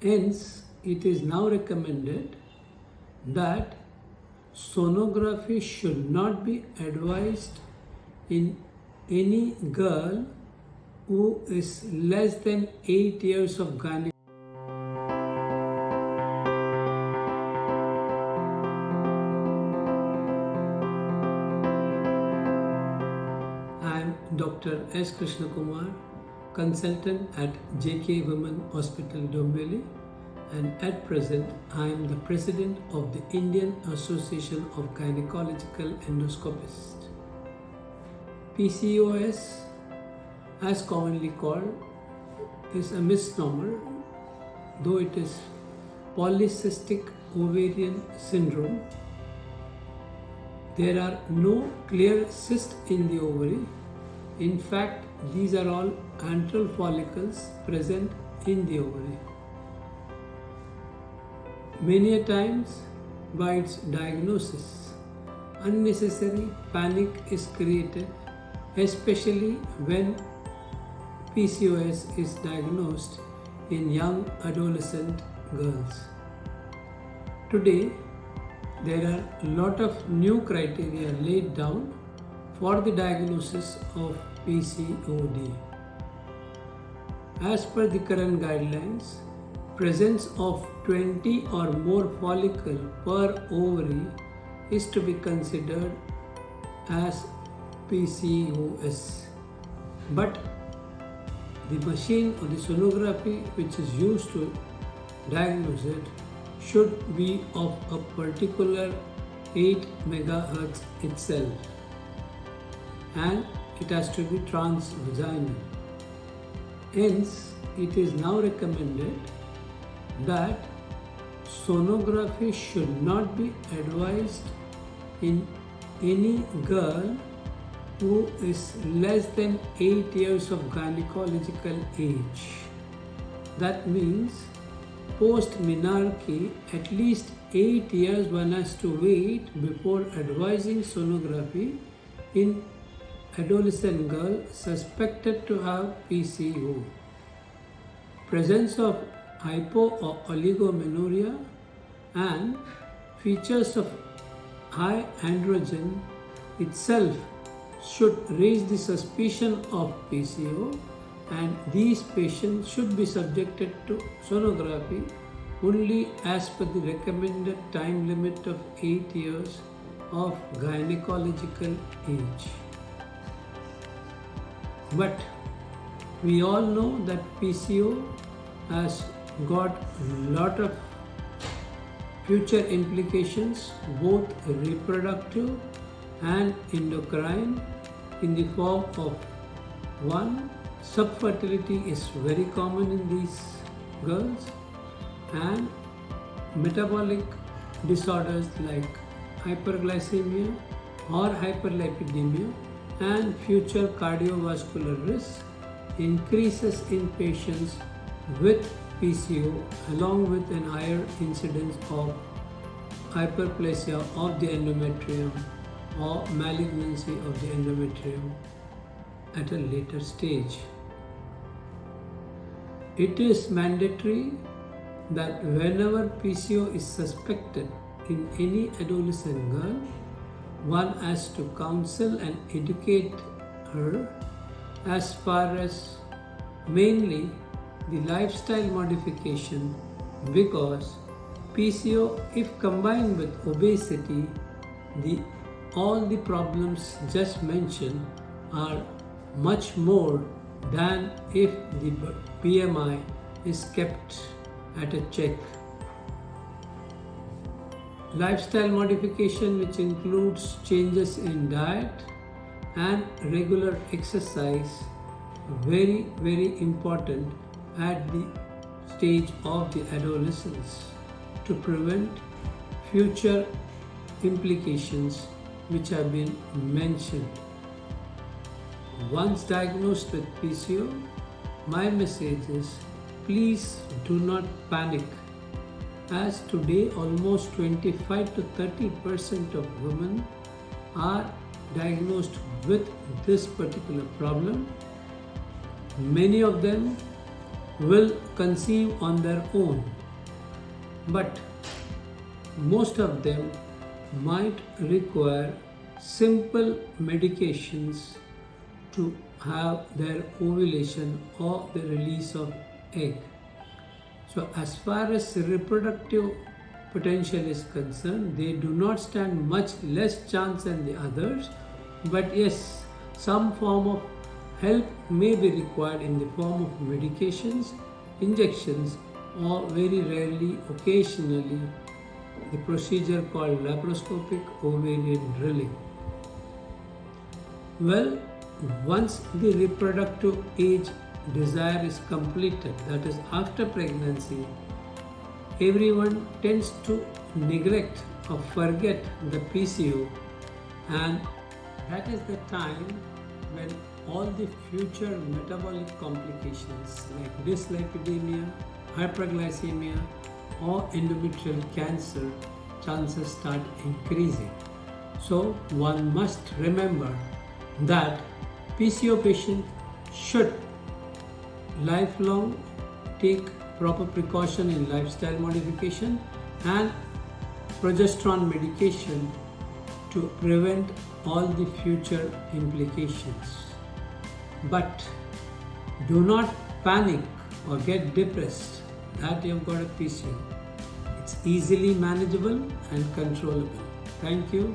Hence, it is now recommended that sonography should not be advised in any girl who is less than 8 years of gynecology. I am Dr. S. Krishna Kumar, consultant at JK Women Hospital, Dombivli, and at present I am the president of the Indian Association of Gynecological Endoscopists. PCOS, as commonly called, is a misnomer, though it is polycystic ovarian syndrome. There are no clear cysts in the ovary. In fact, these are all antral follicles present in the ovary. Many a times, by its diagnosis, unnecessary panic is created, especially when PCOS is diagnosed in young adolescent girls. Today, there are a lot of new criteria laid down for the diagnosis of PCOD. As per the current guidelines, presence of 20 or more follicles per ovary is to be considered as PCOS. But the machine or the sonography which is used to diagnose it should be of a particular 8 megahertz itself, and it has to be transvaginal. Hence, it is now recommended that sonography should not be advised in any girl who is less than 8 years of gynecological age. That means post-menarche, at least 8 years one has to wait before advising sonography in adolescent girl suspected to have PCO. Presence of hypo or oligomenorrhea and features of high androgen itself should raise the suspicion of PCO, and these patients should be subjected to sonography only as per the recommended time limit of 8 years of gynecological age. But we all know that PCO has got a lot of future implications, both reproductive and endocrine, in the form of one, subfertility is very common in these girls, and metabolic disorders like hyperglycemia or hyperlipidemia and future cardiovascular risk increases in patients with PCO, along with an higher incidence of hyperplasia of the endometrium or malignancy of the endometrium at a later stage. It is mandatory that whenever PCO is suspected in any adolescent girl, one has to counsel and educate her as far as mainly the lifestyle modification, because PCO, if combined with obesity, all the problems just mentioned are much more than if the BMI is kept at a check. Lifestyle modification, which includes changes in diet and regular exercise, very, very important at the stage of the adolescence to prevent future implications which have been mentioned. Once diagnosed with PCO, my message is please do not panic, as today almost 25 to 30% of women are diagnosed with this particular problem. Many of them will conceive on their own, but most of them might require simple medications to have their ovulation or the release of egg. So as far as reproductive potential is concerned, they do not stand much less chance than the others, but yes, some form of help may be required in the form of medications, injections, or very rarely, occasionally, the procedure called laparoscopic ovarian drilling. Well, once the reproductive age desire is completed, that is after pregnancy, everyone tends to neglect or forget the PCO, and that is the time when all the future metabolic complications like dyslipidemia, hyperglycemia, or endometrial cancer chances start increasing. So one must remember that PCO patient should lifelong take proper precaution in lifestyle modification and progesterone medication to prevent all the future implications. But do not panic or get depressed that you've got a PCO. It's easily manageable and controllable. Thank you.